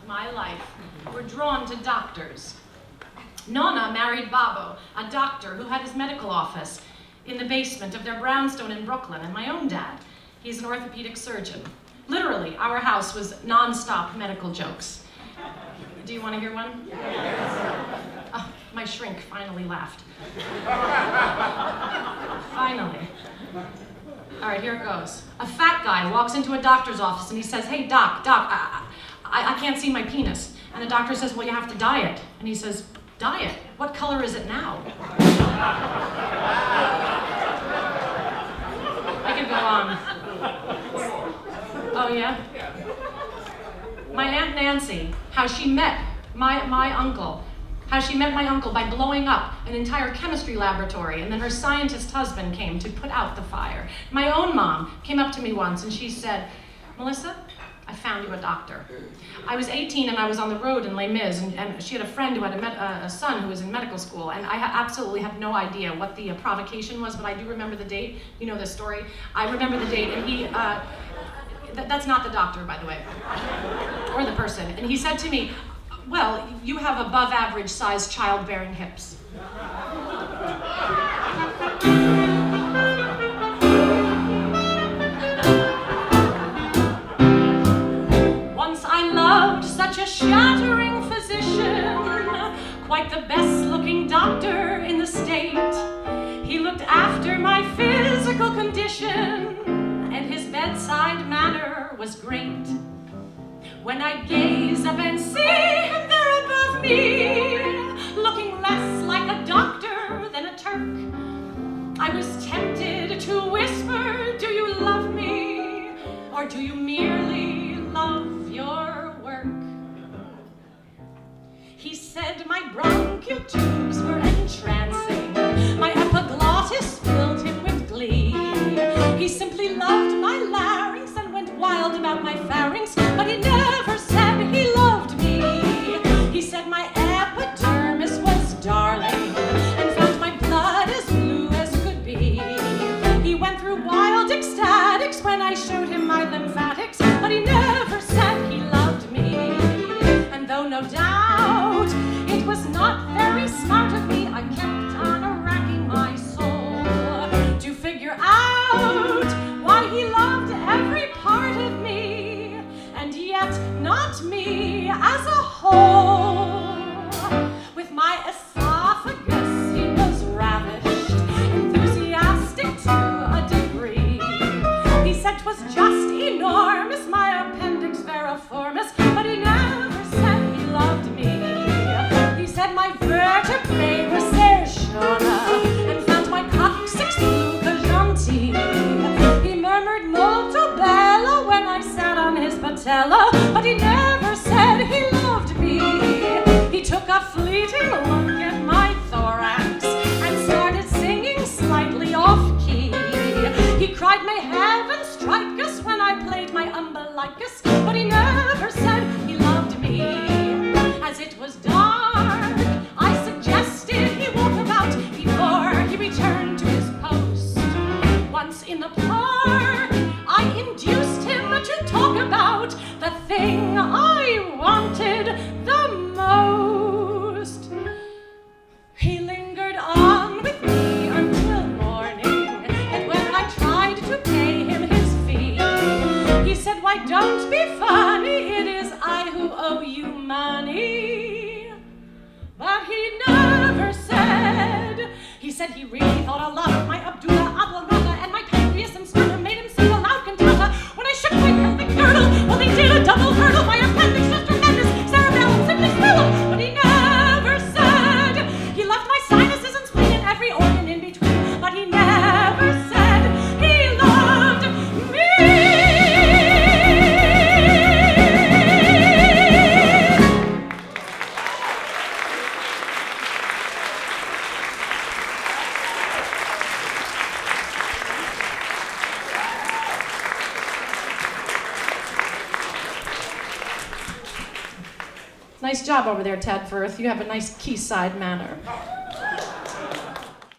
my life were drawn to doctors. Nona married Babo, a doctor who had his medical office in the basement of their brownstone in Brooklyn, and my own dad. He's an orthopedic surgeon. Literally, our house was non-stop medical jokes. Do you want to hear one? Yes. Oh, my shrink finally laughed. Finally. All right, here it goes. A fat guy walks into a doctor's office and he says, "Hey, doc, I can't see my penis." And the doctor says, "Well, you have to dye it." And he says, "Dye it? What color is it now?" I could go on. Oh, yeah? My Aunt Nancy, how she met my uncle. How she met my uncle by blowing up an entire chemistry laboratory, and then her scientist husband came to put out the fire. My own mom came up to me once and she said, "Melissa, I found you a doctor." I was 18 and I was on the road in Les Mis, and she had a friend who had a son who was in medical school, and I absolutely have no idea what the provocation was, but I do remember the date. You know this story. I remember the date, and he, that's not the doctor, by the way, or the person, and he said to me, "Well, you have above average sized childbearing hips." Once I loved such a shattering physician, quite the best looking doctor in the state. He looked after my physical condition, and his bedside manner was great. When I gaze up and see him there above me, looking less like a doctor than a Turk, I was tempted to whisper, "Do you love me, or do you merely love your work?" He said my bronchial tubes were entrancing, my epiglottis filled him with glee. He simply loved my larynx and went wild about my pharynx, but he never said he loved me. He said my epidermis was darling and found my blood as blue as could be. He went through wild ecstatics when I showed him my lymphatics, but he never said he loved me. And though no doubt it was not very smart of me, I kept on racking my soul to figure out why he loved every part of me, and yet not me as a whole. With my esophagus he was ravished, enthusiastic to a degree. He said 'twas just enormous, my appendix veriformis, but he never said he loved me. He said my vertebrae were sertiona and found my coccyx glucagonti. He murmured molto bello when I sat on his patella, but he never said he loved me. He took a fleeting look at my thorax and started singing slightly off key. He cried, "May heaven strike us," when I played my umbilicus, but he never said he loved me. As it was dark, I suggested he walk about before he returned to his post. Once in the park, I induced him to talk about the thing I wanted the most. He lingered on with me until morning, and when I tried to pay him his fee, he said, "Why, don't be funny, it is I who owe you money." But he never said, he said he really thought a lot of my abdullah oblongata and my pancreas and sternum made him sing a loud cantata when I shook my pelvic girdle. Well, they did a double hurdle, my appendix was tremendous, cerebellum simply swallow. But he never said he loved my sinuses and spleen and every organ in between. But he never said he loved me. Nice job over there, Ted Firth. You have a nice quayside manner.